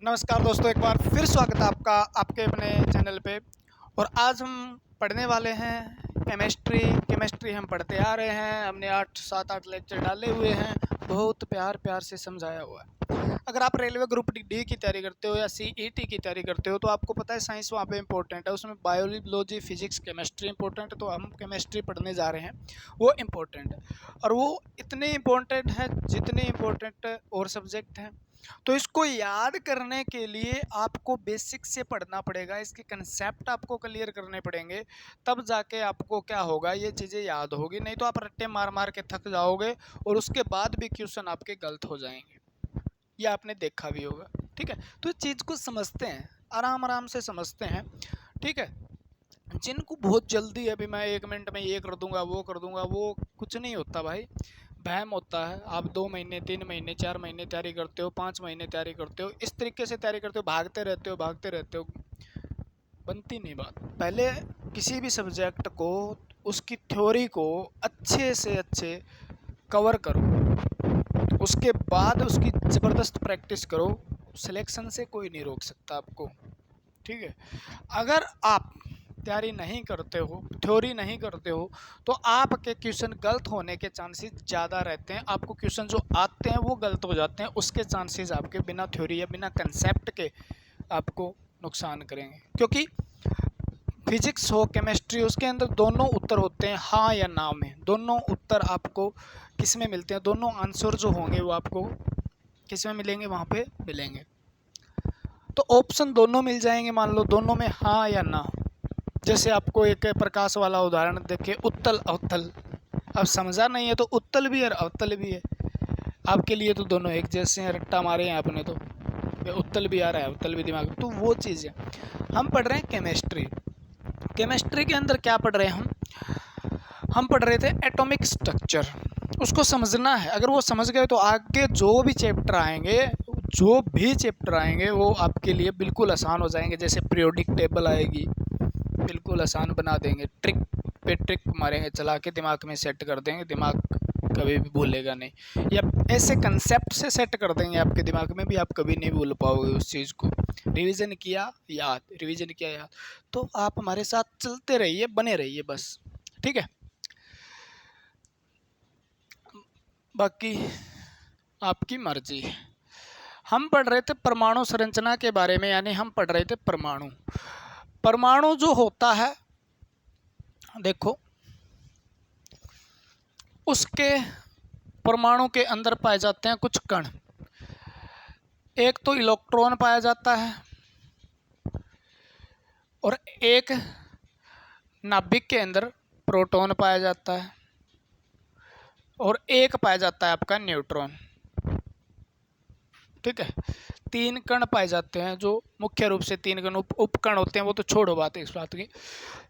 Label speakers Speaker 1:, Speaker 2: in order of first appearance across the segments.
Speaker 1: नमस्कार दोस्तों, एक बार फिर स्वागत है आपका आपके अपने चैनल पे। और आज हम पढ़ने वाले हैं केमिस्ट्री हम पढ़ते आ रहे हैं। हमने 8 लेक्चर डाले हुए हैं, बहुत प्यार प्यार से समझाया हुआ है। अगर आप रेलवे ग्रुप डी की तैयारी करते हो या सीईटी की तैयारी करते हो तो आपको पता है साइंस वहाँ पे इंपॉर्टेंट है, उसमें बायोलॉजी फिजिक्स केमिस्ट्री इंपॉर्टेंट है। तो हम केमिस्ट्री पढ़ने जा रहे हैं, वो इम्पोर्टेंट है। और वो इतने इम्पोर्टेंट है जितने इम्पोर्टेंट और सब्जेक्ट हैं। तो इसको याद करने के लिए आपको बेसिक से पढ़ना पड़ेगा, इसके कंसेप्ट आपको क्लियर करने पड़ेंगे, तब जाके आपको क्या होगा, ये चीज़ें याद होगी। नहीं तो आप रट्टे मार मार के थक जाओगे और उसके बाद भी क्वेश्चन आपके गलत हो जाएंगे। ये आपने देखा भी होगा। ठीक है, तो इस चीज़ को समझते हैं, आराम आराम से समझते हैं। ठीक है, जिनको बहुत जल्दी है, अभी मैं 1 मिनट में ये कर दूंगा वो कर दूंगा, वो कुछ नहीं होता भाई, वहम होता है। आप 2 महीने 3 महीने 4 महीने तैयारी करते हो, 5 महीने तैयारी करते हो, इस तरीके से तैयारी करते हो, भागते रहते हो, बनती नहीं बात। पहले किसी भी सब्जेक्ट को, उसकी थ्योरी को अच्छे से अच्छे कवर करो, उसके बाद उसकी ज़बरदस्त प्रैक्टिस करो। सिलेक्शन से कोई नहीं रोक सकता आपको। ठीक है, अगर आप तैयारी नहीं करते हो, थ्योरी नहीं करते हो, तो आपके क्वेश्चन गलत होने के चांसेस ज़्यादा रहते हैं। आपको क्वेश्चन जो आते हैं वो गलत हो जाते हैं, उसके चांसेस आपके बिना थ्योरी या बिना कंसेप्ट के आपको नुकसान करेंगे। क्योंकि फिजिक्स हो केमिस्ट्री हो, उसके अंदर दोनों उत्तर होते हैं हाँ या ना में। दोनों उत्तर आपको किस में मिलते हैं, दोनों आंसर जो होंगे वो आपको किस में मिलेंगे, वहाँ पे मिलेंगे। तो ऑप्शन दोनों मिल जाएंगे, मान लो दोनों में हाँ या ना। जैसे आपको एक प्रकाश वाला उदाहरण देखे, उत्तल अवतल। अब समझा नहीं है तो उत्तल भी है और अवतल भी है, आपके लिए तो दोनों एक जैसे हैं। रट्टा मारे हैं आपने तो उत्तल भी आ रहा है अवतल भी दिमाग में, तो वो चीज़ है। हम पढ़ रहे हैं केमिस्ट्री के अंदर क्या पढ़ रहे हैं हम पढ़ रहे थे एटॉमिक स्ट्रक्चर। उसको समझना है, अगर वो समझ गए तो आगे जो भी चैप्टर आएंगे वो आपके लिए बिल्कुल आसान हो जाएंगे। जैसे पीरियोडिक टेबल आएगी, बिल्कुल आसान बना देंगे, ट्रिक पे ट्रिक मारेंगे, चला के दिमाग में सेट कर देंगे, दिमाग कभी भी भूलेगा नहीं। या ऐसे कंसेप्ट से सेट कर देंगे आपके दिमाग में भी, आप कभी नहीं भूल पाओगे उस चीज़ को। रिवीजन किया याद, तो आप हमारे साथ चलते रहिए, बने रहिए बस। ठीक है, बाकी आपकी मर्जी। हम पढ़ रहे थे परमाणु संरचना के बारे में, यानी हम पढ़ रहे थे परमाणु जो होता है, देखो उसके परमाणु के अंदर पाए जाते हैं कुछ कण। एक तो इलेक्ट्रॉन पाया जाता है और एक नाभिक के अंदर प्रोटॉन पाया जाता है और एक पाया जाता है आपका न्यूट्रॉन। ठीक है, 3 कण पाए जाते हैं, जो मुख्य रूप से 3 कण उपकण होते हैं, वो तो छोड़ो बात है इस बात की।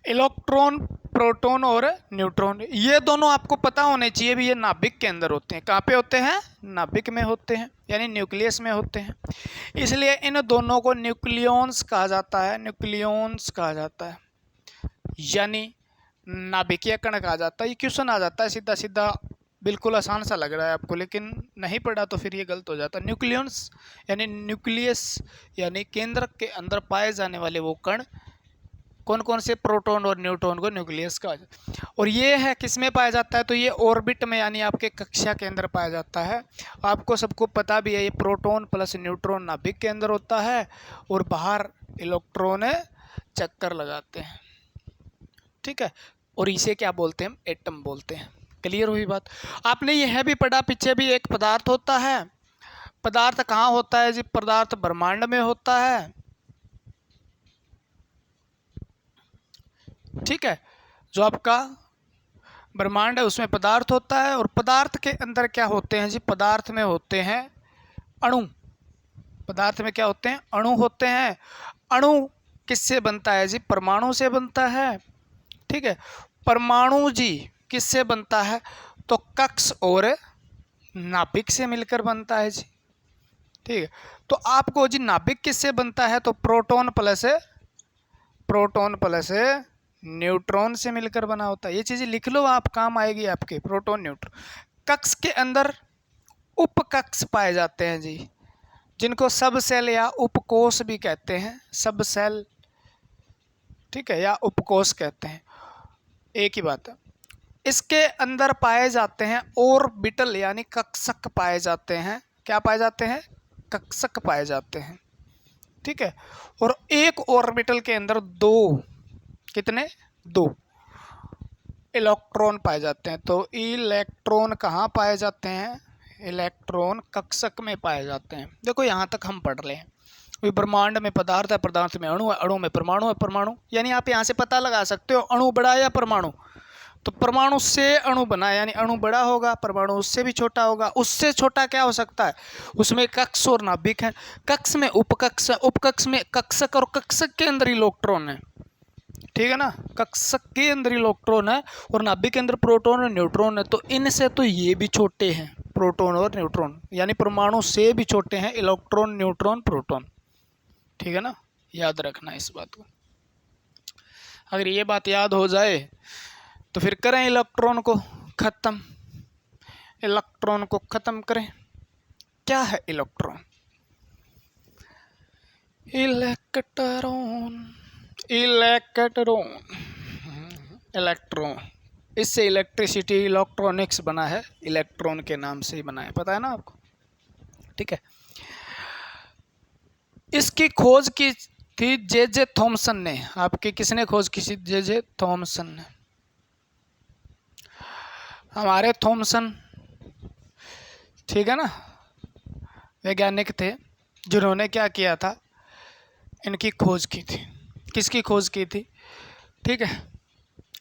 Speaker 1: इलेक्ट्रॉन, प्रोटॉन और न्यूट्रॉन, ये दोनों आपको पता होने चाहिए भी। ये नाभिक के अंदर होते हैं। कहाँ पे होते हैं? नाभिक में होते हैं, यानी न्यूक्लियस में होते हैं। इसलिए इन दोनों को न्यूक्लियॉन्स कहा जाता है, यानी नाभिकीय कण कहा जाता है। ये क्वेश्चन आ जाता है सीधा सीधा, बिल्कुल आसान सा लग रहा है आपको, लेकिन नहीं पढ़ा तो फिर ये गलत हो जाता है। न्यूक्लियॉन्स यानी न्यूक्लियस, यानी केंद्र के अंदर पाए जाने वाले वो कण। कौन कौन से? प्रोटॉन और न्यूट्रॉन को न्यूक्लियस कहा जाता है। और ये है किस में पाया जाता है? तो ये ऑर्बिट में, यानी आपके कक्षा के अंदर पाया जाता है। आपको सबको पता भी है, ये प्रोटॉन प्लस न्यूट्रॉन नाभिक के अंदर होता है और बाहर इलेक्ट्रॉन चक्कर लगाते हैं। ठीक है, और इसे क्या बोलते हैं? एटम बोलते हैं। क्लियर हुई बात? आपने यह भी पढ़ा पीछे भी, एक पदार्थ होता है। पदार्थ कहाँ होता है जी? पदार्थ ब्रह्मांड में होता है। ठीक है, जो आपका ब्रह्मांड है उसमें पदार्थ होता है। और पदार्थ के अंदर क्या होते हैं जी? पदार्थ में होते हैं अणु। पदार्थ में क्या होते हैं? अणु होते हैं। अणु किससे बनता है जी? परमाणु से बनता है। ठीक है, परमाणु जी किससे बनता है? तो कक्ष और नाभिक से मिलकर बनता है जी। ठीक है, तो आपको जी नाभिक किससे बनता है? तो प्रोटॉन प्लस न्यूट्रॉन से मिलकर बना होता है। ये चीज़ें लिख लो, आप काम आएगी आपके। Proton neutron. कक्ष के अंदर उपकक्ष पाए जाते हैं जी। जिनको सब सेल या उपकोष भी कहते हैं, सब सेल, ठीक है, या उपकोष कहते हैं, एक ही बात है। इसके अंदर पाए जाते हैं ऑर्बिटल यानी कक्षक पाए जाते हैं। क्या पाए जाते हैं? कक्षक पाए जाते हैं, ठीक है। और एक ऑर्बिटल के अंदर कितने? 2 इलेक्ट्रॉन पाए जाते हैं। तो इलेक्ट्रॉन कहाँ पाए जाते हैं? इलेक्ट्रॉन कक्षक में पाए जाते हैं। देखो यहाँ तक हम पढ़ रहे हैं, ब्रह्मांड में पदार्थ है, पदार्थ में अणु है, अणु में परमाणु है, परमाणु यानी आप यहाँ से पता लगा सकते हो अणु बड़ा या परमाणु। तो परमाणु से अणु बना, यानी अणु बड़ा होगा, परमाणु उससे भी छोटा होगा। उससे छोटा क्या हो सकता है? उसमें कक्ष और नाभिक है। कक्ष में उपकक्ष है, उपकक्ष में कक्षक, और कक्षक के अंदर इलेक्ट्रॉन है, ठीक है ना। कक्षक के अंदर इलेक्ट्रॉन है और नाभिक के अंदर प्रोटॉन और न्यूट्रॉन है। तो इनसे तो ये भी छोटे हैं, प्रोटॉन और न्यूट्रॉन, यानी परमाणु से भी छोटे हैं इलेक्ट्रॉन, न्यूट्रॉन, प्रोटॉन, ठीक है ना। याद रखना इस बात को। अगर ये बात याद हो जाए तो फिर करें इलेक्ट्रॉन को खत्म, इलेक्ट्रॉन को खत्म करें। क्या है इलेक्ट्रॉन? इलेक्ट्रॉन, इलेक्ट्रॉन, इलेक्ट्रॉन, इससे इलेक्ट्रिसिटी, इलेक्ट्रॉनिक्स बना है, इलेक्ट्रॉन के नाम से ही बना है, पता है ना आपको, ठीक है। इसकी खोज की थी जे थॉमसन ने। आपके किसने खोज की थी? जे थॉमसन ने। हमारे थॉमसन, ठीक है ना, वैज्ञानिक थे जिन्होंने क्या किया था, इनकी खोज की थी। किसकी खोज की थी? ठीक है,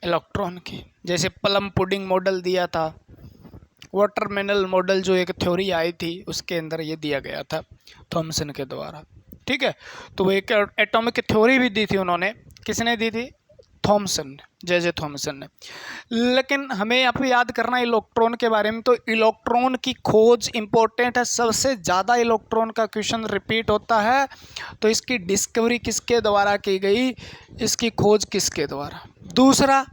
Speaker 1: इलेक्ट्रॉन की। जैसे प्लम पुडिंग मॉडल दिया था, वाटरमेलन मॉडल जो एक थ्योरी आई थी उसके अंदर ये दिया गया था थॉमसन के द्वारा, ठीक है। तो वो एक एटॉमिक थ्योरी भी दी थी उन्होंने। किसने दी थी? थॉमसन, जे थॉमसन ने। लेकिन हमें यहाँ पे याद करना इलेक्ट्रॉन के बारे में। तो इलेक्ट्रॉन की खोज इंपॉर्टेंट है, सबसे ज़्यादा इलेक्ट्रॉन का क्वेश्चन रिपीट होता है। तो इसकी डिस्कवरी किसके द्वारा की गई, इसकी खोज किसके द्वारा? दूसरा,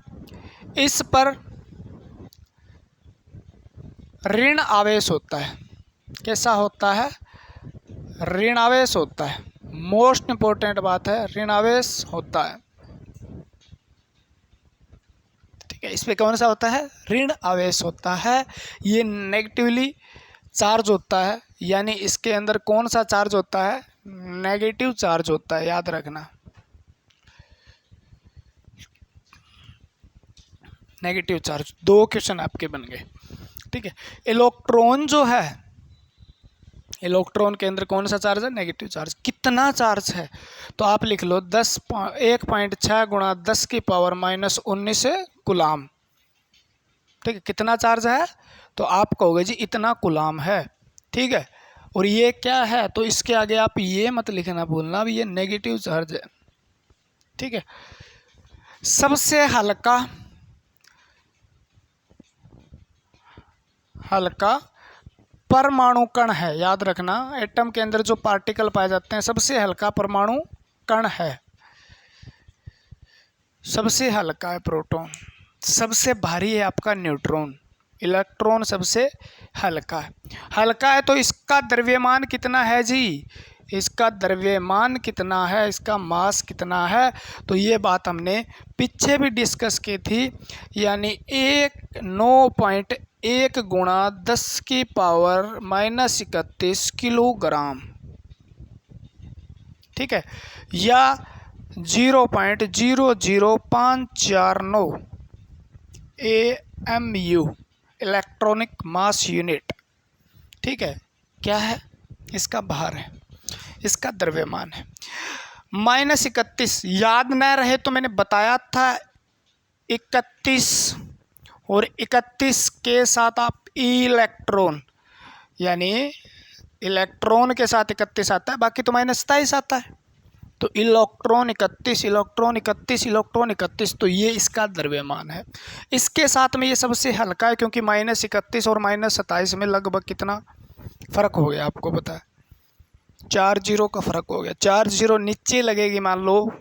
Speaker 1: इस पर ऋण आवेश होता है। कैसा होता है? ऋण आवेश होता है। मोस्ट इंपॉर्टेंट बात है, ऋण आवेश होता है, ठीक है। इस पे कौन सा होता है? ऋण आवेश होता है। ये नेगेटिवली चार्ज होता है, यानी इसके अंदर कौन सा चार्ज होता है? नेगेटिव चार्ज होता है, याद रखना, नेगेटिव चार्ज। 2 क्वेश्चन आपके बन गए, ठीक है। इलेक्ट्रॉन जो है, इलेक्ट्रॉन के अंदर कौन सा चार्ज है? Negative charge. कितना चार्ज है? तो आप लिख लो 1.6 गुणा 10 की पावर -19 कूलाम, ठीक है। कितना चार्ज है? तो आप कहोगे जी इतना कूलाम है, ठीक है। और ये क्या है? तो इसके आगे आप ये मत लिखना भूलना भी ये नेगेटिव चार्ज है, ठीक है। सबसे हल्का परमाणु कण है, याद रखना। एटम के अंदर जो पार्टिकल पाए जाते हैं, सबसे हल्का परमाणु कण है। सबसे हल्का है प्रोटॉन, सबसे भारी है आपका न्यूट्रॉन, इलेक्ट्रॉन सबसे हल्का है। हल्का है तो इसका द्रव्यमान कितना है जी? इसका द्रव्यमान कितना है, इसका मास कितना है? तो ये बात हमने पीछे भी डिस्कस की थी, यानी 9.1 गुणा 10 की पावर -31 किलोग्राम, ठीक है, या 0.00549 AMU इलेक्ट्रॉनिक मास यूनिट, ठीक है। क्या है? इसका भार है, इसका द्रव्यमान है। -31, याद न रहे तो मैंने बताया था 31, और 31 के साथ आप इलेक्ट्रॉन, यानी इलेक्ट्रॉन के साथ 31 आता है, बाकी तो -27 आता है। तो इलेक्ट्रॉन 31, इलेक्ट्रॉन 31, इलेक्ट्रॉन 31, तो ये इसका द्रव्यमान है। इसके साथ में ये सबसे हल्का है, क्योंकि -31 और -27 में लगभग कितना फ़र्क हो गया आपको पता है? 4 जीरो का फ़र्क हो गया। 4 जीरो नीचे लगेगी, मान लो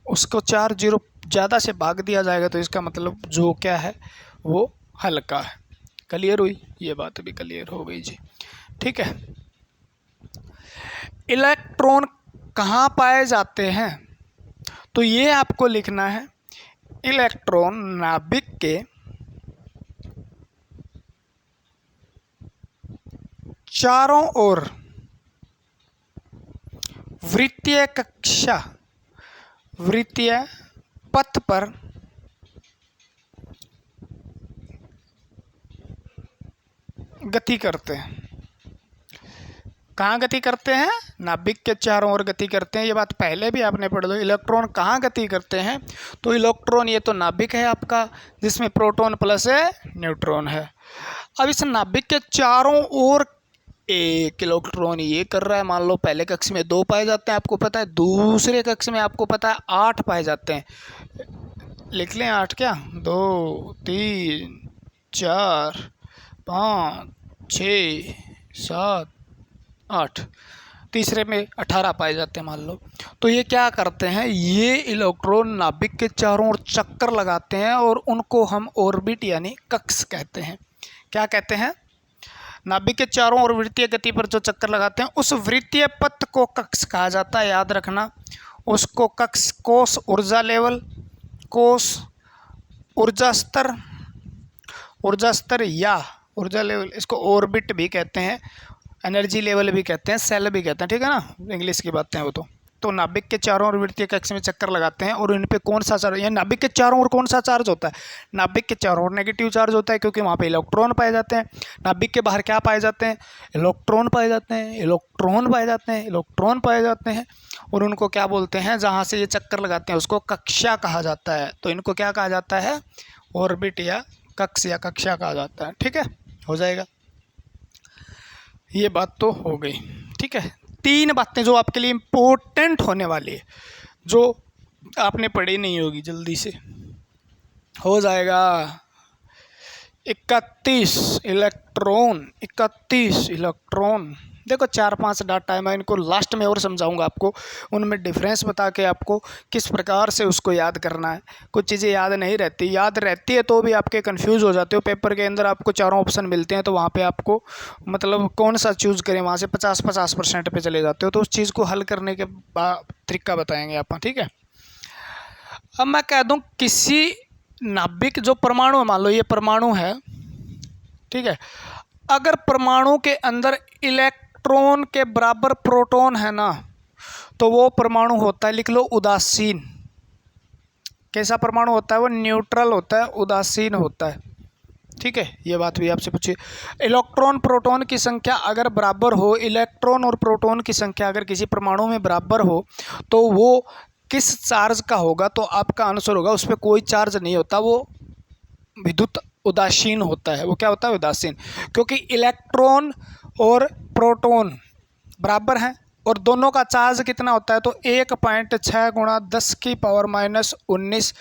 Speaker 1: उसको 4 जीरो ज़्यादा से भाग दिया जाएगा, तो इसका मतलब जो क्या है वो हल्का है। क्लियर हुई? ये बात भी क्लियर हो गई जी, ठीक है। इलेक्ट्रॉन कहाँ पाए जाते हैं, तो ये आपको लिखना है इलेक्ट्रॉन नाभिक के चारों ओर वृत्तीय कक्षा वृत्तीय पथ पर गति करते हैं। कहाँ गति करते हैं? नाभिक के चारों ओर गति करते हैं। ये बात पहले भी आपने पढ़ लो। इलेक्ट्रॉन कहाँ गति करते हैं? तो इलेक्ट्रॉन, ये तो नाभिक है आपका, जिसमें प्रोटॉन प्लस है न्यूट्रॉन है। अब इस नाभिक के चारों ओर एक इलेक्ट्रॉन ये कर रहा है। मान लो पहले कक्ष में 2 पाए जाते हैं, आपको पता है। दूसरे कक्ष में आपको पता है 8 पाए जाते हैं। लिख लें 8, क्या 2 3 4 5 6 7 8, तीसरे में 18 पाए जाते हैं मान लो। तो ये क्या करते हैं, ये इलेक्ट्रॉन नाभिक के चारों ओर चक्कर लगाते हैं और उनको हम ऑर्बिट यानी कक्ष कहते हैं। क्या कहते हैं? नाभिक के चारों ओर वृत्तीय गति पर जो चक्कर लगाते हैं उस वृत्तीय पथ को कक्ष कहा जाता है। याद रखना उसको कक्ष, कोश ऊर्जा लेवल, कोश ऊर्जा स्तर या ऊर्जा लेवल, इसको ऑर्बिट भी कहते हैं, एनर्जी लेवल भी कहते हैं, सेल भी कहते हैं। ठीक है ना, इंग्लिश की बातें हैं वो। तो नाभिक के चारों ओर वृत्तीय कक्ष में चक्कर लगाते हैं और इन पे कौन सा चार्ज, यानी नाभिक के चारों ओर कौन सा चार्ज होता है? नाभिक के चारों ओर नेगेटिव चार्ज होता है, क्योंकि वहाँ पे इलेक्ट्रॉन पाए जाते हैं। नाभिक के बाहर क्या पाए जाते हैं? इलेक्ट्रॉन पाए जाते हैं, इलेक्ट्रॉन पाए जाते हैं, इलेक्ट्रॉन पाए जाते हैं। और उनको क्या बोलते हैं, जहाँ से ये चक्कर लगाते हैं उसको कक्षा कहा जाता है। तो इनको क्या कहा जाता है? ऑर्बिट या कक्ष या कक्षा कहा जाता है। ठीक है, हो जाएगा। ये बात तो हो गई। ठीक है, 3 बातें जो आपके लिए इम्पोर्टेंट होने वाली है, जो आपने पढ़ी नहीं होगी, जल्दी से हो जाएगा। 31 इलेक्ट्रॉन। देखो 4-5 डाटा है, मैं इनको लास्ट में और समझाऊंगा आपको, उनमें डिफरेंस बता के आपको किस प्रकार से उसको याद करना है। कुछ चीज़ें याद नहीं रहती, याद रहती है तो भी आपके कंफ्यूज हो जाते हो। पेपर के अंदर आपको 4 ऑप्शन मिलते हैं, तो वहाँ पे आपको मतलब कौन सा चूज़ करें, वहाँ से 50% पे चले जाते हो। तो उस चीज़ को हल करने के तरीका बताएंगे आप। ठीक है, अब मैं कह दूँ किसी नाभिक जो परमाणु, मान लो ये परमाणु है, ठीक है, अगर परमाणु के अंदर इलेक्ट्रॉन के बराबर प्रोटॉन है ना, तो वो परमाणु होता है, लिख लो, उदासीन। कैसा परमाणु होता है? वो न्यूट्रल होता है, उदासीन होता है। ठीक है, ये बात भी आपसे पूछिए। इलेक्ट्रॉन प्रोटॉन की संख्या अगर बराबर हो, इलेक्ट्रॉन और प्रोटॉन की संख्या अगर किसी परमाणु में बराबर हो, तो वो किस चार्ज का होगा? तो आपका आंसर होगा उस पर कोई चार्ज नहीं होता, वो विद्युत उदासीन होता है। वो क्या होता है? उदासीन। क्योंकि इलेक्ट्रॉन और प्रोटॉन बराबर हैं और दोनों का चार्ज कितना होता है? तो 1.6 गुणा 10 की पावर -19।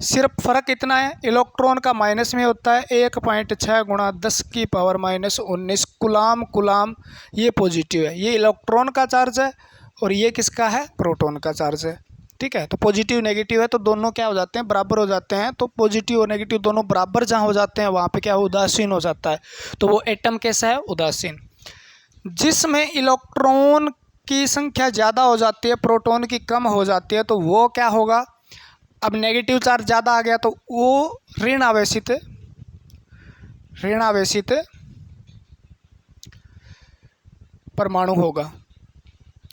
Speaker 1: सिर्फ फ़र्क इतना है, इलेक्ट्रॉन का माइनस में होता है 1.6 गुणा 10 की पावर -19 कुलाम। ये पॉजिटिव है, ये इलेक्ट्रॉन का चार्ज है और ये किसका है? प्रोटॉन का चार्ज है। ठीक है, तो पॉजिटिव नेगेटिव है तो दोनों क्या हो जाते हैं? बराबर हो जाते हैं। तो पॉजिटिव और नेगेटिव दोनों बराबर जहाँ हो जाते हैं वहाँ पे क्या उदासीन हो जाता है। तो वो एटम कैसा है? उदासीन। जिसमें इलेक्ट्रॉन की संख्या ज़्यादा हो जाती है, प्रोटॉन की कम हो जाती है, तो वो क्या होगा? अब नेगेटिव चार्ज ज़्यादा आ गया तो वो ऋण आवेशित परमाणु होगा।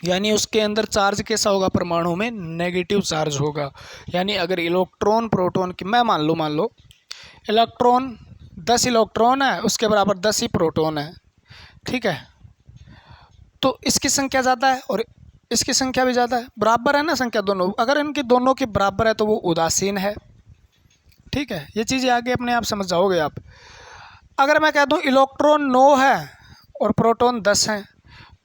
Speaker 1: यानी उसके अंदर चार्ज कैसा होगा? परमाणु में नेगेटिव चार्ज होगा। यानी अगर इलेक्ट्रॉन प्रोटॉन की, मैं मान लो इलेक्ट्रॉन 10 इलेक्ट्रॉन है, उसके बराबर 10 ही प्रोटॉन है। ठीक है, तो इसकी संख्या ज़्यादा है और इसकी संख्या भी ज़्यादा है, बराबर है ना संख्या दोनों। अगर इनकी दोनों की बराबर है तो वो उदासीन है। ठीक है, ये चीज़ें आगे अपने आप समझ जाओगे आप। अगर मैं कह दूँ इलेक्ट्रॉन 9 है और प्रोटॉन 10 हैं,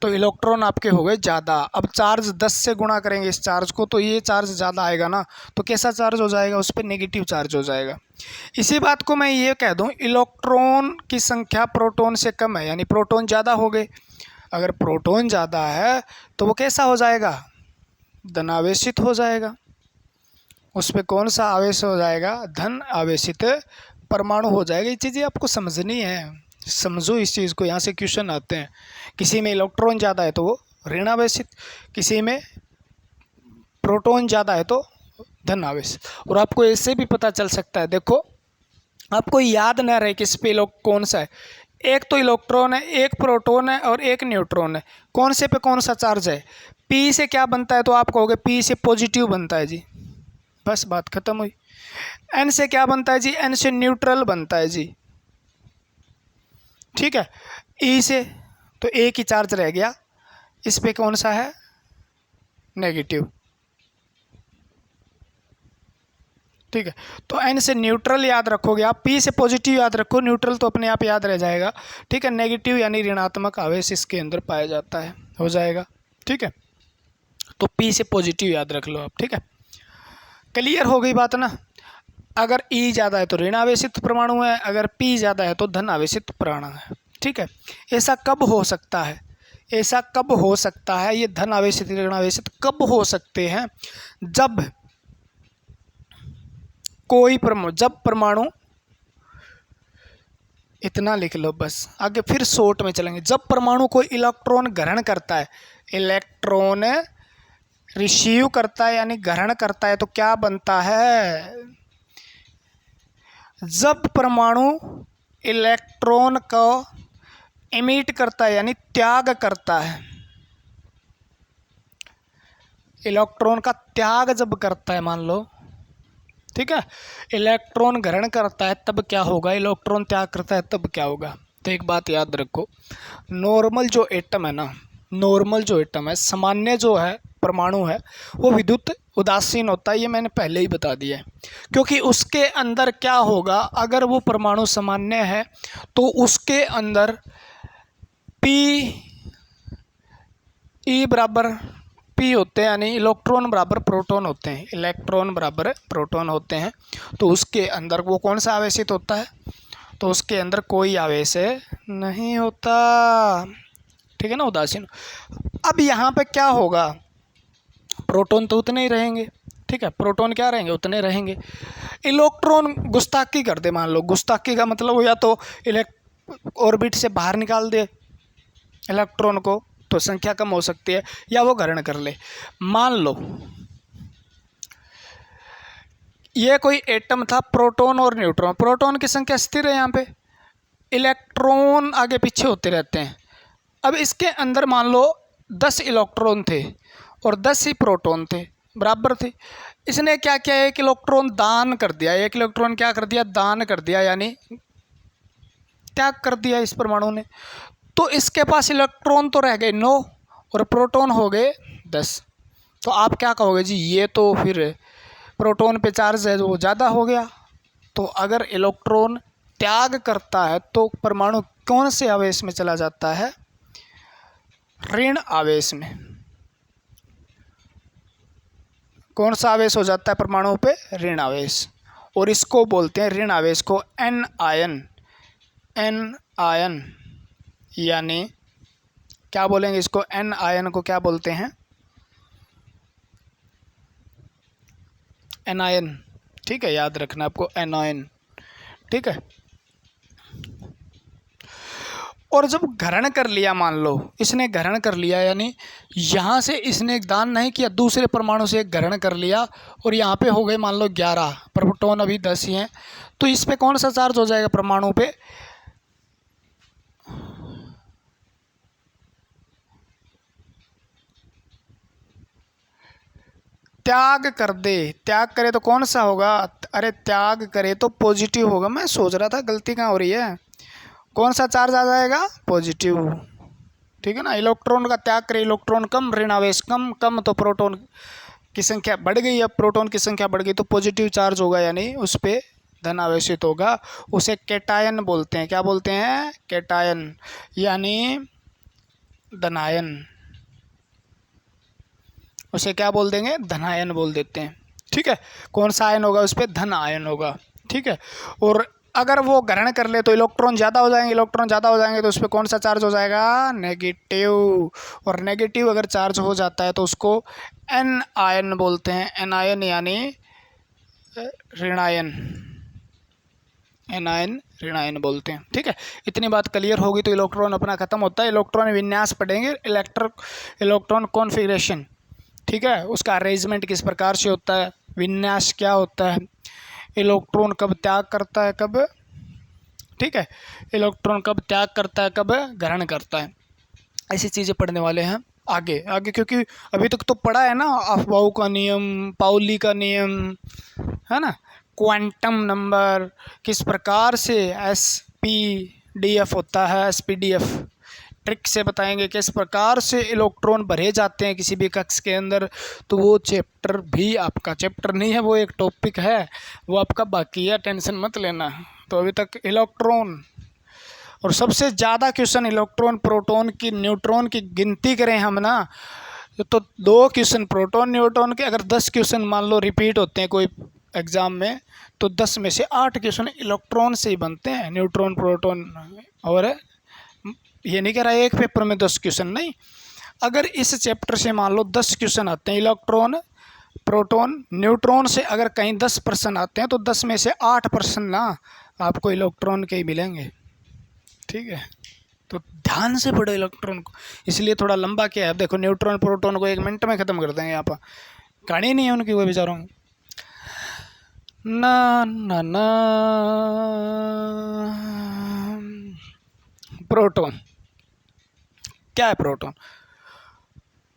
Speaker 1: तो इलेक्ट्रॉन आपके हो गए ज़्यादा। अब चार्ज 10 से गुणा करेंगे इस चार्ज को, तो ये चार्ज ज़्यादा आएगा ना, तो कैसा चार्ज हो जाएगा? उस पर नेगेटिव चार्ज हो जाएगा। इसी बात को मैं ये कह दूं, इलेक्ट्रॉन की संख्या प्रोटॉन से कम है, यानी प्रोटॉन ज़्यादा हो गए। अगर प्रोटॉन ज़्यादा है तो वो कैसा हो जाएगा? धनावेशित हो जाएगा। उस पर कौन सा आवेश हो जाएगा? धन आवेशित परमाणु हो जाएगा। ये चीज़ें आपको समझनी है, समझो इस चीज़ को, यहाँ से क्वेश्चन आते हैं। किसी में इलेक्ट्रॉन ज़्यादा है तो वो ऋण आवेशित, किसी में प्रोटॉन ज़्यादा है तो धन आवेशित। और आपको इससे भी पता चल सकता है, देखो आपको याद न रहे कि इस पे कौन सा है, एक तो इलेक्ट्रॉन है, एक प्रोटॉन है और एक न्यूट्रॉन है, कौन से पे कौन सा चार्ज है। पी से क्या बनता है तो आप कहोगे पी से पॉजिटिव बनता है जी, बस बात खत्म हुई। एन से क्या बनता है जी, एन से न्यूट्रल बनता है जी, ठीक है। ई से तो एक ही चार्ज रह गया, इस पे कौन सा है, नेगेटिव, ठीक है। तो एन से न्यूट्रल याद रखोगे आप, पी से पॉजिटिव याद रखो, न्यूट्रल तो अपने आप याद रह जाएगा, ठीक है। नेगेटिव यानी ऋणात्मक आवेश इसके अंदर पाया जाता है, हो जाएगा, ठीक है। तो पी से पॉजिटिव याद रख लो आप, ठीक है। क्लियर हो गई बात ना। अगर ई ज़्यादा है तो ऋण आवेशित परमाणु है, अगर पी ज़्यादा है तो धन आवेशित परमाणु है, ठीक है। ऐसा कब हो सकता है, ऐसा कब हो सकता है, ये धन आवेशित ऋण आवेशित कब हो सकते हैं, जब कोई जब परमाणु, इतना लिख लो बस, आगे फिर शॉर्ट में चलेंगे। जब परमाणु कोई इलेक्ट्रॉन ग्रहण करता है, इलेक्ट्रॉन रिसीव करता है यानी ग्रहण करता है, तो क्या बनता है, जब परमाणु इलेक्ट्रॉन को एमिट करता है यानी त्याग करता है, इलेक्ट्रॉन का त्याग जब करता है, मान लो, ठीक है। इलेक्ट्रॉन ग्रहण करता है तब क्या होगा, इलेक्ट्रॉन त्याग करता है तब क्या होगा। तो एक बात याद रखो, नॉर्मल जो एटम है ना, नॉर्मल जो एटम है, सामान्य जो है परमाणु है, वो विद्युत उदासीन होता है, ये मैंने पहले ही बता दिया है। क्योंकि उसके अंदर क्या होगा, अगर वो परमाणु सामान्य है तो उसके अंदर पी ई बराबर पी होते हैं, यानी इलेक्ट्रॉन बराबर प्रोटॉन होते हैं, इलेक्ट्रॉन बराबर प्रोटॉन होते हैं। तो उसके अंदर वो कौन सा आवेशित होता है, तो उसके अंदर कोई आवेश नहीं होता, ठीक है ना, उदासीन। अब यहाँ पे क्या होगा, प्रोटॉन तो उतने ही रहेंगे, ठीक है, प्रोटॉन क्या रहेंगे, उतने रहेंगे। इलेक्ट्रॉन गुस्ताखी कर दे, मान लो, गुस्ताखी का मतलब हो या तो ऑर्बिट से बाहर निकाल दे इलेक्ट्रॉन को, तो संख्या कम हो सकती है, या वो ग्रहण कर ले। मान लो ये कोई एटम था, प्रोटॉन और न्यूट्रॉन, प्रोटॉन की संख्या स्थिर है, यहाँ पे इलेक्ट्रॉन आगे पीछे होते रहते हैं। अब इसके अंदर मान लो 10 इलेक्ट्रॉन थे और 10 ही प्रोटॉन थे, बराबर थे। इसने क्या किया, एक इलेक्ट्रॉन दान कर दिया, एक इलेक्ट्रॉन क्या कर दिया, दान कर दिया, यानी त्याग कर दिया इस परमाणु ने। तो इसके पास इलेक्ट्रॉन तो रह गए 9 और प्रोटॉन हो गए 10। तो आप क्या कहोगे जी, ये तो फिर प्रोटॉन पे चार्ज है वो ज़्यादा हो गया। तो अगर इलेक्ट्रॉन त्याग करता है तो परमाणु कौन से आवेश में चला जाता है, ऋण आवेश में। कौन सा आवेश हो जाता है परमाणु पे, ऋण आवेश। और इसको बोलते हैं, ऋण आवेश को एन आयन, एन आयन, यानी क्या बोलेंगे इसको, एन आयन को क्या बोलते हैं, एनायन, ठीक है, याद रखना आपको, एनायन, ठीक है। और जब ग्रहण कर लिया, मान लो इसने ग्रहण कर लिया, यानी यहाँ से इसने दान नहीं किया, दूसरे परमाणु से ग्रहण कर लिया, और यहाँ पे हो गए मान लो 11, प्रोटॉन अभी 10 ही हैं, तो इस पे कौन सा चार्ज हो जाएगा परमाणु पे, त्याग कर दे, त्याग करे तो कौन सा होगा, अरे त्याग करे तो पॉजिटिव होगा, मैं सोच रहा था गलती कहाँ हो रही है, कौन सा चार्ज आ जाएगा, पॉजिटिव, ठीक है ना। इलेक्ट्रॉन का त्याग करे, इलेक्ट्रॉन कम, ऋण आवेश कम, कम तो प्रोटॉन की संख्या बढ़ गई, अब प्रोटॉन की संख्या बढ़ गई तो पॉजिटिव चार्ज होगा, यानी उस पर धन आवेशित होगा, उसे कैटायन बोलते हैं, क्या बोलते हैं, कैटायन, यानी धनायन, उसे क्या बोल देंगे, धनायन बोल देते हैं, ठीक है। कौन सा आयन होगा उस पर, धन आयन होगा, ठीक है। और अगर वो ग्रहण कर ले तो इलेक्ट्रॉन ज़्यादा हो जाएंगे, इलेक्ट्रॉन ज़्यादा हो जाएंगे तो उस पर कौन सा चार्ज हो जाएगा, नेगेटिव। और नेगेटिव अगर चार्ज हो जाता है तो उसको एन आयन बोलते हैं, एन आयन यानी ऋणायन, एनायन ऋण आयन बोलते हैं। ठीक है, इतनी बात क्लियर होगी तो इलेक्ट्रॉन अपना खत्म होता है। इलेक्ट्रॉन विन्यास पढ़ेंगे, इलेक्ट्रॉन कॉन्फ़िगरेशन। ठीक है, उसका अरेंजमेंट किस प्रकार से होता है, विन्यास क्या होता है, इलेक्ट्रॉन कब त्याग करता है, कब, ठीक है, इलेक्ट्रॉन कब त्याग करता है, कब ग्रहण करता है, ऐसी चीज़ें पढ़ने वाले हैं आगे आगे। क्योंकि अभी तक तो पढ़ा है ना, अफबाउ का नियम, पाउली का नियम, है ना, क्वांटम नंबर, किस प्रकार से SPDF होता है, SPDF ट्रिक से बताएंगे किस प्रकार से इलेक्ट्रॉन भरे जाते हैं किसी भी कक्ष के अंदर। तो वो चैप्टर भी आपका चैप्टर नहीं है, वो एक टॉपिक है, वो आपका बाकी है, टेंशन मत लेना। तो अभी तक इलेक्ट्रॉन, और सबसे ज़्यादा क्वेश्चन इलेक्ट्रॉन प्रोटॉन की न्यूट्रॉन की गिनती करें हम ना, तो 2 क्वेश्चन प्रोटॉन न्यूट्रॉन के, अगर 10 क्वेश्चन मान लो रिपीट होते हैं कोई एग्ज़ाम में, तो 10 में से 8 क्वेश्चन इलेक्ट्रॉन से ही बनते हैं, न्यूट्रॉन प्रोटॉन। और ये नहीं कह रहा है एक पेपर में 10 क्वेश्चन, नहीं, अगर इस चैप्टर से मान लो 10 क्वेश्चन आते हैं इलेक्ट्रॉन प्रोटॉन न्यूट्रॉन से, अगर कहीं 10 प्रश्न आते हैं तो 10 में से 8 प्रश्न ना आपको इलेक्ट्रॉन के ही मिलेंगे। ठीक है, तो ध्यान से पढ़ो इलेक्ट्रॉन को, इसलिए थोड़ा लंबा क्या है। अब देखो न्यूट्रॉन प्रोटॉन को 1 मिनट में ख़त्म कर देंगे, यहाँ पर कहानी नहीं है उनकी, वो बेचारों की। ना ना ना, प्रोटॉन क्या है? प्रोटॉन,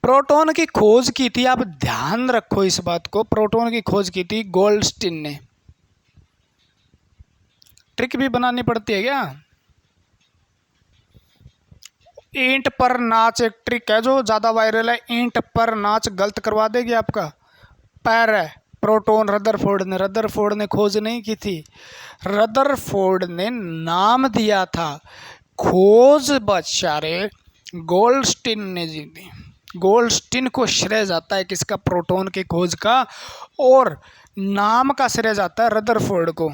Speaker 1: प्रोटॉन की खोज की थी, आप ध्यान रखो इस बात को, प्रोटॉन की खोज की थी गोल्डस्टीन ने। ट्रिक भी बनानी पड़ती है क्या? ईंट पर नाच एक ट्रिक है जो ज़्यादा वायरल है, ईंट पर नाच गलत करवा देगी आपका। पैर है प्रोटॉन, रदरफोर्ड ने खोज नहीं की थी, रदरफोर्ड ने नाम दिया था, खोज बेचारे गोल्डस्टीन ने जी दी। गोल्डस्टीन को श्रेय जाता है किसका? प्रोटॉन की खोज का, और नाम का श्रेय जाता है रदरफोर्ड को,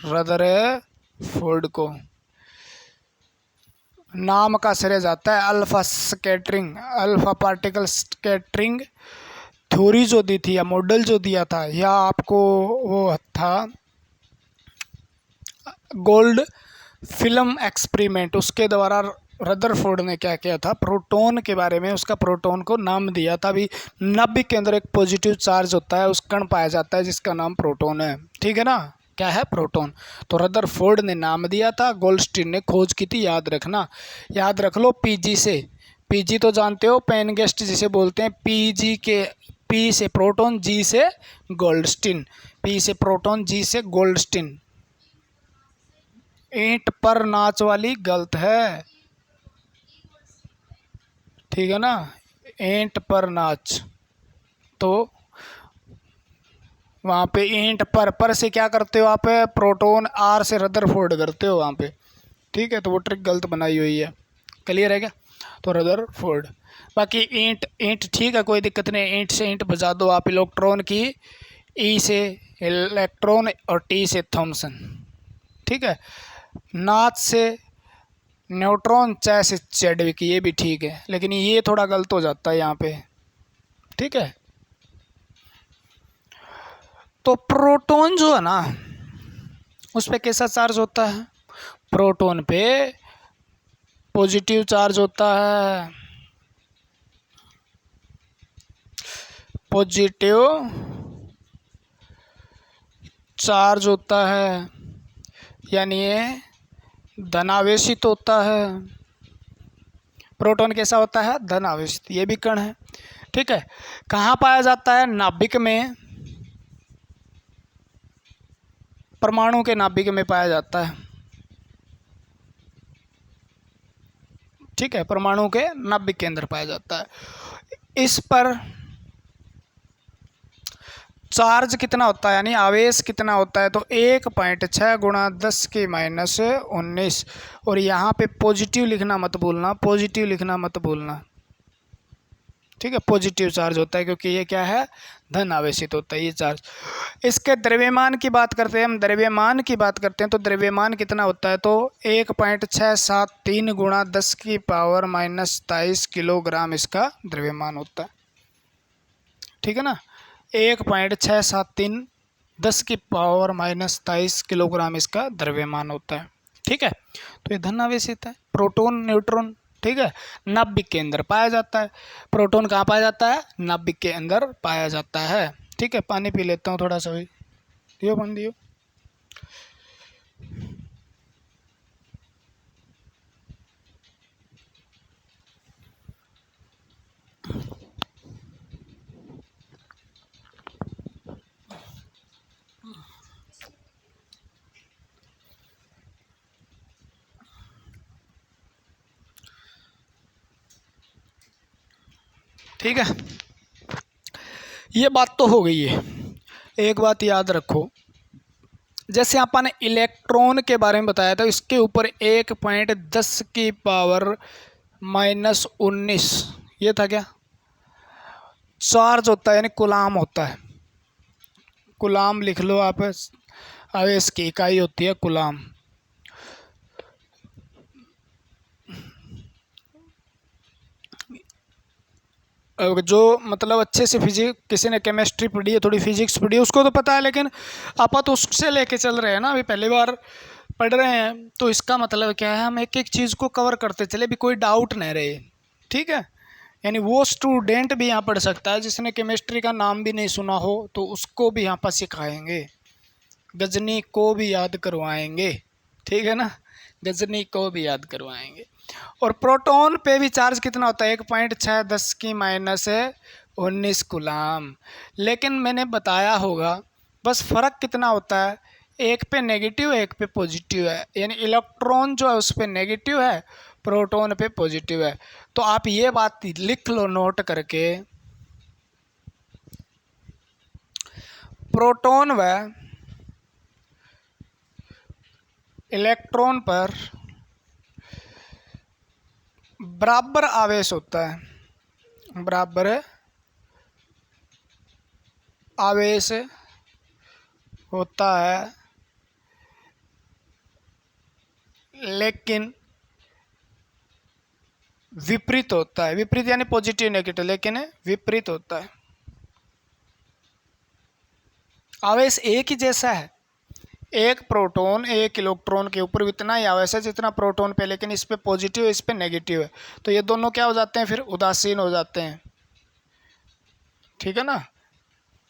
Speaker 1: रदरफोर्ड को नाम का श्रेय जाता है। Alpha scattering, alpha particle scattering theory जो दी थी या मॉडल जो दिया था, या आपको वो था गोल्ड फिल्म एक्सपेरिमेंट, उसके द्वारा रदरफोर्ड ने क्या किया था, प्रोटॉन के बारे में, उसका प्रोटॉन को नाम दिया था। अभी नाभिक के अंदर एक पॉजिटिव चार्ज होता है, उस कण पाया जाता है जिसका नाम प्रोटॉन है। ठीक है ना, क्या है? प्रोटॉन। तो रदरफोर्ड ने नाम दिया था, गोल्डस्टीन ने खोज की थी, याद रखना, याद रख लो। पीजी से, पीजी तो जानते हो, पेन गेस्ट जिसे बोलते हैं, पीजी के पी से प्रोटॉन, जी से गोल्डस्टीन, पी से प्रोटॉन, जी से गोल्डस्टीन। ईंट पर नाच वाली गलत है, ठीक है ना, ईंट पर नाच, तो वहाँ पे ईंट पर से क्या करते हो आप? प्रोटॉन, आर से रदरफोर्ड करते हो वहाँ पे। ठीक है, तो वो ट्रिक गलत बनाई हुई है, क्लियर है क्या? तो रदरफोर्ड। बाकी ईंट, ईंट ठीक है, कोई दिक्कत नहीं, ईंट से ईंट बजा दो आप। इलेक्ट्रॉन की ई से इलेक्ट्रॉन और टी से थॉमसन। ठीक है, नाच से न्यूट्रॉन, च से चैडविक, ये भी ठीक है, लेकिन ये थोड़ा गलत हो जाता है यहाँ पे। ठीक है, तो प्रोटॉन जो है ना, उस पे कैसा चार्ज होता है? प्रोटॉन पे पॉजिटिव चार्ज होता है, पॉजिटिव चार्ज होता है, यानी ये धनावेशित होता है। प्रोटॉन कैसा होता है? धनावेशित। ये भी कण है। ठीक है, कहाँ पाया जाता है? नाभिक में, परमाणु के नाभिक में पाया जाता है। ठीक है, परमाणु के नाभिक के अंदर पाया जाता है। इस पर चार्ज कितना होता है, यानी आवेश कितना होता है? तो 1.6 गुणा 10 की -19, और यहाँ पे पॉजिटिव लिखना मत भूलना, पॉजिटिव लिखना मत भूलना। ठीक है, पॉजिटिव चार्ज होता है, क्योंकि ये क्या है? धन आवेशित होता है ये चार्ज। इसके द्रव्यमान की बात करते हैं हम, द्रव्यमान की बात करते हैं तो द्रव्यमान कितना होता है? तो 1.673 गुणा 10 की पावर -23 किलोग्राम इसका द्रव्यमान होता है। ठीक है ना, 1.673 10⁻⁻23 किलोग्राम इसका द्रव्यमान होता है। ठीक है, तो ये धन आवेशित है। प्रोटॉन न्यूट्रॉन, ठीक है, नाभिक के अंदर पाया जाता है। प्रोटॉन कहाँ पाया जाता है? नाभिक के अंदर पाया जाता है। ठीक है, पानी पी लेता हूँ थोड़ा सा भी, दियो पानी दियो। ठीक है, ये बात तो हो गई है। एक बात याद रखो, जैसे अपन ने इलेक्ट्रॉन के बारे में बताया था, इसके ऊपर 1.10⁻⁻19 ये था क्या? चार्ज होता है, यानी कूलाम होता है। कूलाम लिख लो आप, आवेश की इकाई होती है कूलाम। जो मतलब अच्छे से फिजिक्स, किसी ने केमिस्ट्री पढ़ी है, थोड़ी फिजिक्स पढ़ी है, उसको तो पता है, लेकिन आप तो उससे लेके चल रहे हैं ना, अभी पहली बार पढ़ रहे हैं, तो इसका मतलब क्या है, हम एक एक चीज़ को कवर करते चले, भी कोई डाउट नहीं रहे। ठीक है, यानी वो स्टूडेंट भी यहाँ पढ़ सकता है जिसने केमिस्ट्री का नाम भी नहीं सुना हो, तो उसको भी यहाँ पर सिखाएंगे, गजनी को भी याद करवाएंगे। ठीक है ना, गजनी को भी याद करवाएंगे। और प्रोटॉन पे भी चार्ज कितना होता है? 1.610⁻19 कूलाम। लेकिन मैंने बताया होगा, बस फ़र्क कितना होता है, एक पे नेगेटिव है, एक पे पॉजिटिव है। यानी इलेक्ट्रॉन जो है उस पे नेगेटिव है, प्रोटॉन पे पॉजिटिव है। तो आप ये बात लिख लो नोट करके, प्रोटॉन व इलेक्ट्रॉन पर बराबर आवेश होता है, बराबर आवेश होता है, लेकिन विपरीत होता है। विपरीत यानी पॉजिटिव नेगेटिव, लेकिन विपरीत होता है। आवेश एक ही जैसा है, एक प्रोटॉन एक इलेक्ट्रॉन के ऊपर इतना ही आवेश है जितना प्रोटॉन पे, लेकिन इस पे पॉजिटिव है, इस पे नेगेटिव है, तो ये दोनों क्या हो जाते हैं? फिर उदासीन हो जाते हैं। ठीक है ना,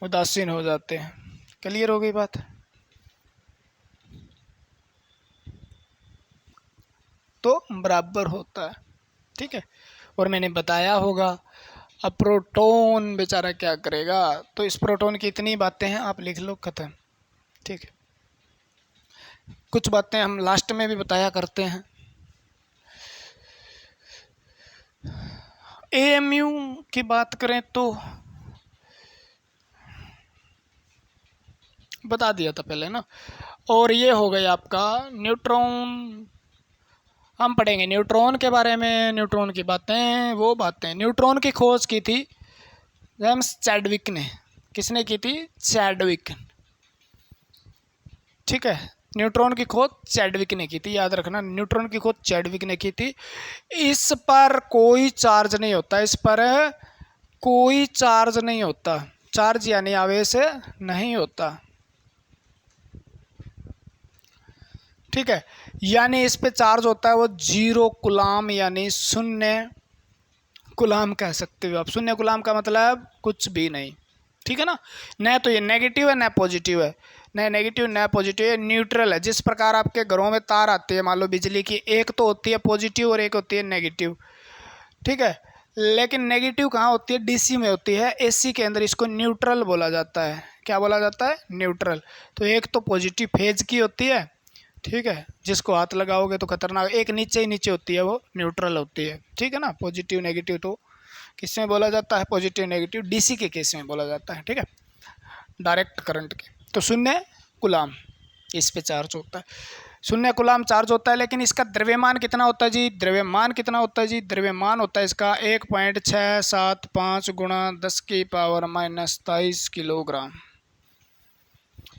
Speaker 1: उदासीन हो जाते हैं। क्लियर हो गई बात? तो बराबर होता है। ठीक है, और मैंने बताया होगा। अब प्रोटॉन बेचारा क्या करेगा, तो इस प्रोटॉन की इतनी बातें हैं, आप लिख लो, खत्म। ठीक है, कुछ बातें हम लास्ट में भी बताया करते हैं। एएमयू की बात करें तो बता दिया था पहले ना। और ये हो गया आपका न्यूट्रॉन। हम पढ़ेंगे न्यूट्रॉन के बारे में, न्यूट्रॉन की बातें, वो बातें। न्यूट्रॉन की खोज की थी जेम्स चैडविक ने। किसने की थी? चैडविक। ठीक है, न्यूट्रॉन की खोज चैडविक ने की थी, याद रखना, न्यूट्रॉन की खोज चैडविक ने की थी। इस पर कोई चार्ज नहीं होता, इस पर कोई चार्ज नहीं होता, चार्ज यानी आवेश नहीं होता। ठीक है, यानी इस पे चार्ज होता है वो 0 कूलाम, यानी 0 कूलाम कह सकते हो आप। 0 कूलाम का मतलब कुछ भी नहीं। ठीक है ना, न तो ये नेगेटिव है न पॉजिटिव है, न नेगेटिव न पॉजिटिव है, न्यूट्रल है। जिस प्रकार आपके घरों में तार आती है, मान लो बिजली की, एक तो होती है पॉजिटिव और एक होती है नेगेटिव। ठीक है, लेकिन नेगेटिव कहाँ होती है? डीसी में होती है, एसी के अंदर इसको न्यूट्रल बोला जाता है। क्या बोला जाता है? न्यूट्रल। तो एक तो पॉजिटिव फेज की होती है, ठीक है, जिसको हाथ लगाओगे तो खतरनाक, एक नीचे ही नीचे होती है, वो न्यूट्रल होती है। ठीक है ना, पॉजिटिव नेगेटिव तो किस में बोला जाता है? पॉजिटिव नेगेटिव डीसी के केस में बोला जाता है। ठीक है, डायरेक्ट करंट के। तो 0 कूलाम इस पे चार्ज होता है, 0 कूलाम चार्ज होता है। लेकिन इसका द्रव्यमान कितना होता है जी? द्रव्यमान कितना होता है जी? द्रव्यमान होता है इसका 1.675 × 10⁻⁻23 किलोग्राम।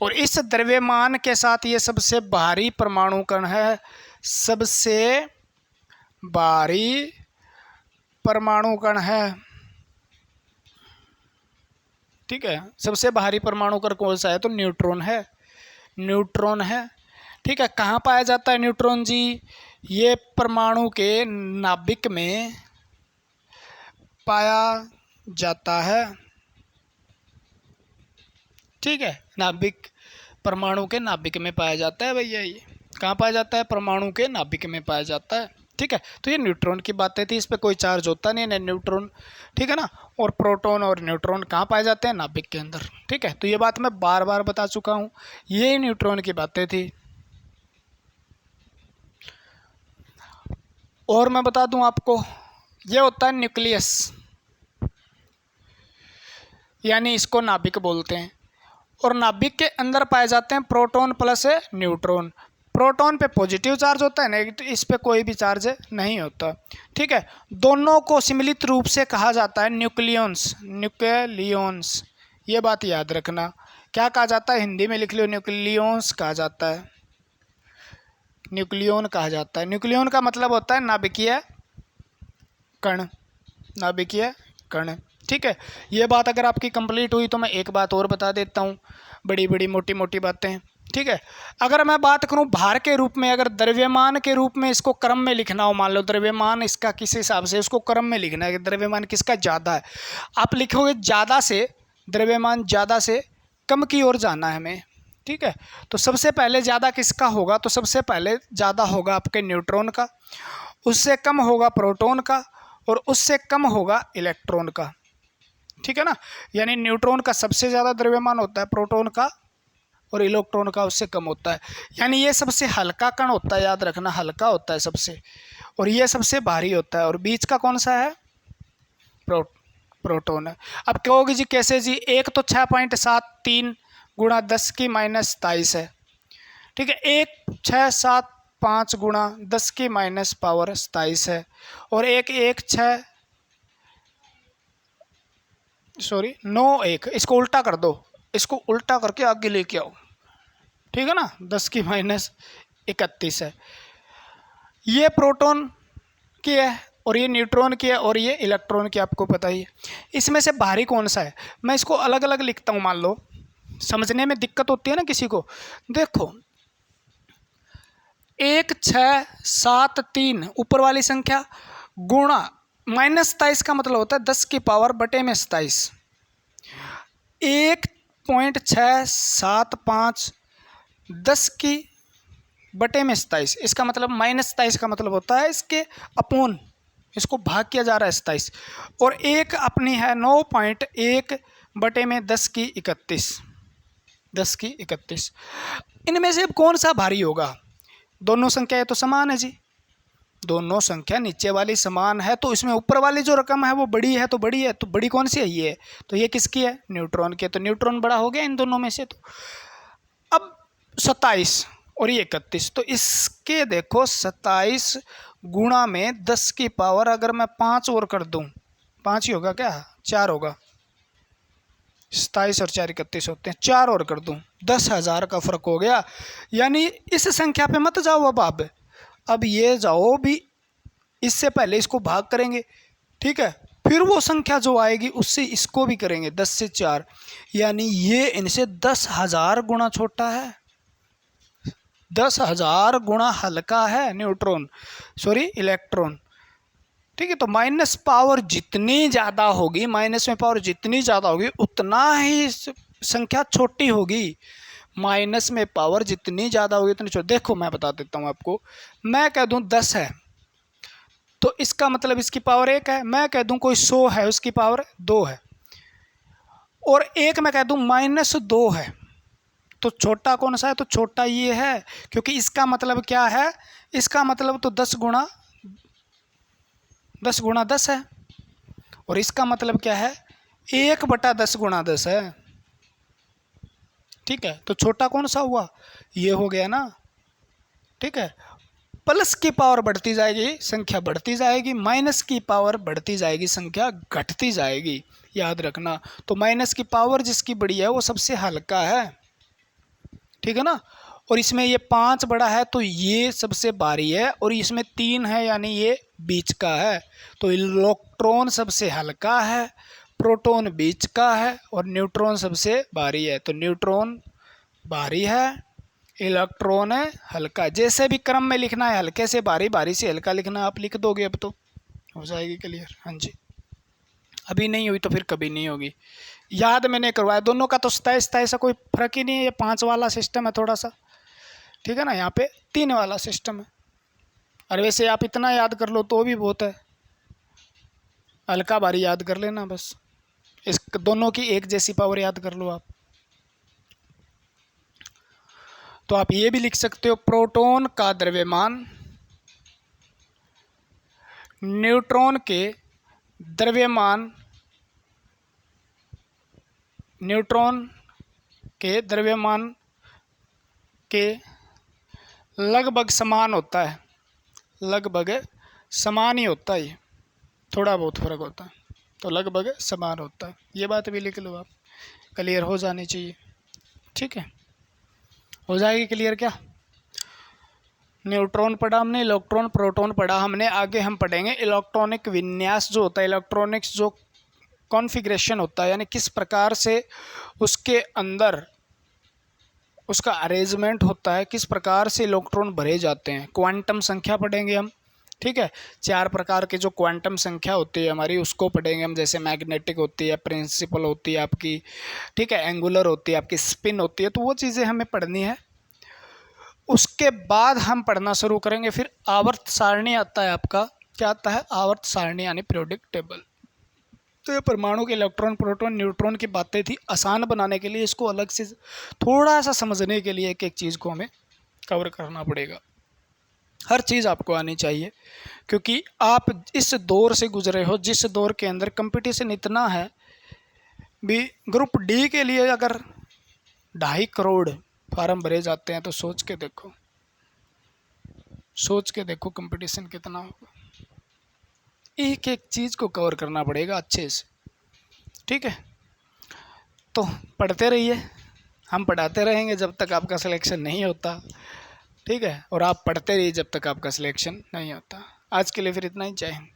Speaker 1: और इस द्रव्यमान के साथ ये सबसे भारी परमाणु कण है, सबसे भारी परमाणु कण है। ठीक है, सबसे भारी परमाणु कण कौन सा है? तो न्यूट्रॉन है, न्यूट्रॉन है। ठीक है, कहाँ पाया जाता है न्यूट्रॉन जी? ये परमाणु के नाभिक में पाया जाता है। ठीक है, नाभिक, परमाणु के नाभिक में पाया जाता है भैया। ये कहाँ पाया जाता है? परमाणु के नाभिक में पाया जाता है। ठीक है, तो ये न्यूट्रॉन की बातें थी, इस पर कोई चार्ज होता नहीं है, न्यूट्रॉन। ठीक है ना। और प्रोटॉन और न्यूट्रॉन कहाँ पाए जाते हैं? नाभिक के अंदर। ठीक है, तो ये बात मैं बार बार बता चुका हूँ, ये न्यूट्रॉन की बातें थी। और मैं बता दूं आपको, ये होता है न्यूक्लियस, यानी इसको नाभिक बोलते हैं। और नाभिक के अंदर पाए जाते हैं प्रोटॉन प्लस न्यूट्रॉन। प्रोटॉन पे पॉजिटिव चार्ज होता है, नेगेटिव इस पे कोई भी चार्ज नहीं होता। ठीक है, दोनों को सम्मिलित रूप से कहा जाता है न्यूक्लियॉन्स, न्यूक्लियॉन्स। ये बात याद रखना। क्या कहा जाता है? हिंदी में लिख लो, न्यूक्लियॉन्स कहा जाता है, न्यूक्लियॉन कहा जाता है। न्यूक्लियॉन का मतलब होता है नाभिकीय कण, नाभिकीय कण। ठीक है, ये बात अगर आपकी कंप्लीट हुई तो मैं एक बात और बता देता हूँ, बड़ी बड़ी मोटी मोटी बातें। ठीक है, अगर मैं बात करूँ भार के रूप में, अगर द्रव्यमान के रूप में इसको क्रम में लिखना हो, मान लो द्रव्यमान इसका किस हिसाब से, उसको क्रम में लिखना है कि द्रव्यमान किसका ज़्यादा है। आप लिखोगे ज़्यादा से, द्रव्यमान ज़्यादा से कम की ओर जाना है हमें। ठीक है, तो सबसे पहले ज़्यादा किसका होगा? तो सबसे पहले ज़्यादा होगा आपके न्यूट्रॉन का, उससे कम होगा प्रोटॉन का, और उससे कम होगा इलेक्ट्रॉन का। ठीक है ना, यानी न्यूट्रॉन का सबसे ज़्यादा द्रव्यमान होता है, प्रोटॉन का और इलेक्ट्रॉन का उससे कम होता है। यानी ये सबसे हल्का कण होता है, याद रखना, हल्का होता है सबसे, और ये सबसे भारी होता है। और बीच का कौन सा है? प्रोटॉन है। अब कहोगे जी कैसे जी? एक तो 6.73 गुणा 10 की माइनस 27 है। ठीक है, 1675 गुणा 10 की माइनस पावर 27 है, और एक 9 इसको उल्टा कर दो, इसको उल्टा करके आगे लेके आओ। ठीक है ना, 10 की माइनस 31 है। ये प्रोटॉन की है, और ये न्यूट्रॉन की है, और ये इलेक्ट्रॉन की, आपको पता ही है। इसमें से भारी कौन सा है? मैं इसको अलग अलग लिखता हूँ, मान लो, समझने में दिक्कत होती है ना किसी को। देखो, 1673 ऊपर वाली संख्या गुणा माइनस 27 का मतलब होता है 10 की पावर बटे में 27। 1.675 10 की बटे में 27, इसका मतलब माइनस 27 का मतलब होता है इसके अपोन, इसको भाग किया जा रहा है 27। और एक अपनी है 9.1 बटे में 10 की 31, 10 की 31। इनमें से अब कौन सा भारी होगा? दोनों संख्या तो समान है जी, दोनों संख्या नीचे वाली समान है, तो इसमें ऊपर वाली जो रकम है वो बड़ी है, तो बड़ी है, तो बड़ी कौन सी है? ये। तो ये किसकी है? न्यूट्रॉन की। तो न्यूट्रॉन बड़ा हो गया इन दोनों में से। तो अब 27 और ये 31, तो इसके देखो 27 गुणा में 10 की पावर, अगर मैं 5 और कर दूं, 5 ही होगा क्या? 4 होगा, 27 और 4 31 होते हैं, 4 और कर दूं, 10,000 का फर्क हो गया। यानी इस संख्या पे मत जाओ अब ये जाओ भी, इससे पहले इसको भाग करेंगे। ठीक है, फिर वो संख्या जो आएगी उससे इसको भी करेंगे, 10 से 4, यानी ये इनसे 10,000 गुना छोटा है, 10,000 गुना हल्का है न्यूट्रॉन, सॉरी इलेक्ट्रॉन। ठीक है, तो माइनस पावर जितनी ज़्यादा होगी, माइनस में पावर जितनी ज़्यादा होगी उतना ही संख्या छोटी होगी। माइनस में पावर जितनी ज़्यादा होगी उतनी छोटी। देखो मैं बता देता हूँ आपको, मैं कह दूँ 10 है तो इसका मतलब इसकी पावर 1 है। मैं कह दूँ कोई 100 है, उसकी पावर 2 है। और एक मैं कह दूँ -2 है, तो छोटा कौन सा है? तो छोटा ये है, क्योंकि इसका मतलब क्या है? इसका मतलब तो 10 गुणा 10 है, और इसका मतलब क्या है? 1/10 गुणा 10 है। ठीक है, तो छोटा कौन सा हुआ? ये हो गया ना। ठीक है, प्लस की पावर बढ़ती जाएगी, संख्या बढ़ती जाएगी, माइनस की पावर बढ़ती जाएगी, संख्या घटती जाएगी, याद रखना। तो माइनस की पावर जिसकी बड़ी है वो सबसे हल्का है। ठीक है ना, और इसमें ये 5 बड़ा है तो ये सबसे भारी है, और इसमें 3 है यानी ये बीच का है। तो इलेक्ट्रॉन सबसे हल्का है, प्रोटॉन बीच का है और न्यूट्रॉन सबसे भारी है। तो न्यूट्रॉन भारी है, इलेक्ट्रॉन है हल्का। जैसे भी क्रम में लिखना है, हल्के से भारी, भारी से हल्का लिखना है, आप लिख दोगे अब तो हो जाएगी क्लियर। हाँ जी, अभी नहीं हुई तो फिर कभी नहीं होगी। याद मैंने करवाया, दोनों का तो तय तय ऐसा कोई फर्क ही नहीं है। ये 5 वाला सिस्टम है थोड़ा सा, ठीक है ना, यहाँ पे 3 वाला सिस्टम है। और वैसे आप इतना याद कर लो तो भी बहुत है, हल्का भारी याद कर लेना बस। इस दोनों की एक जैसी पावर याद कर लो आप। तो आप ये भी लिख सकते हो, प्रोटॉन का द्रव्यमान न्यूट्रॉन के द्रव्यमान के लगभग समान होता है। लगभग समान ही होता है, थोड़ा बहुत फर्क होता है, तो लगभग समान होता है। ये बात भी लिख लो आप, क्लियर हो जानी चाहिए। ठीक है, हो जाएगी क्लियर क्या? न्यूट्रॉन पढ़ा हमने, इलेक्ट्रॉन प्रोटॉन पढ़ा हमने। आगे हम पढ़ेंगे इलेक्ट्रॉनिक विन्यास जो होता है, इलेक्ट्रॉनिक्स जो कॉन्फ़िगरेशन होता है, यानी किस प्रकार से उसके अंदर उसका अरेंजमेंट होता है, किस प्रकार से इलेक्ट्रॉन भरे जाते हैं। क्वांटम संख्या पढ़ेंगे हम, ठीक है। 4 प्रकार के जो क्वांटम संख्या होती है हमारी, उसको पढ़ेंगे हम। जैसे मैग्नेटिक होती है, प्रिंसिपल होती है आपकी, ठीक है, एंगुलर होती है आपकी, स्पिन होती है। तो वो चीज़ें हमें पढ़नी है। उसके बाद हम पढ़ना शुरू करेंगे फिर आवर्त सारणी आता है आपका। क्या आता है? आवर्त सारणी, यानी पीरियोडिक टेबल। तो ये परमाणु के इलेक्ट्रॉन प्रोटॉन न्यूट्रॉन की बातें थी। आसान बनाने के लिए, इसको अलग से थोड़ा सा समझने के लिए एक एक चीज़ को हमें कवर करना पड़ेगा। हर चीज़ आपको आनी चाहिए, क्योंकि आप इस दौर से गुजरे हो जिस दौर के अंदर कंपटीशन इतना है। भी ग्रुप डी के लिए अगर 2.5 करोड़ फार्म भरे जाते हैं तो सोच के देखो कंपटीशन कितना होगा। एक एक चीज़ को कवर करना पड़ेगा अच्छे से, ठीक है। तो पढ़ते रहिए, हम पढ़ाते रहेंगे जब तक आपका सिलेक्शन नहीं होता, ठीक है। और आप पढ़ते रहिए जब तक आपका सिलेक्शन नहीं होता। आज के लिए फिर इतना ही, जय हिंद।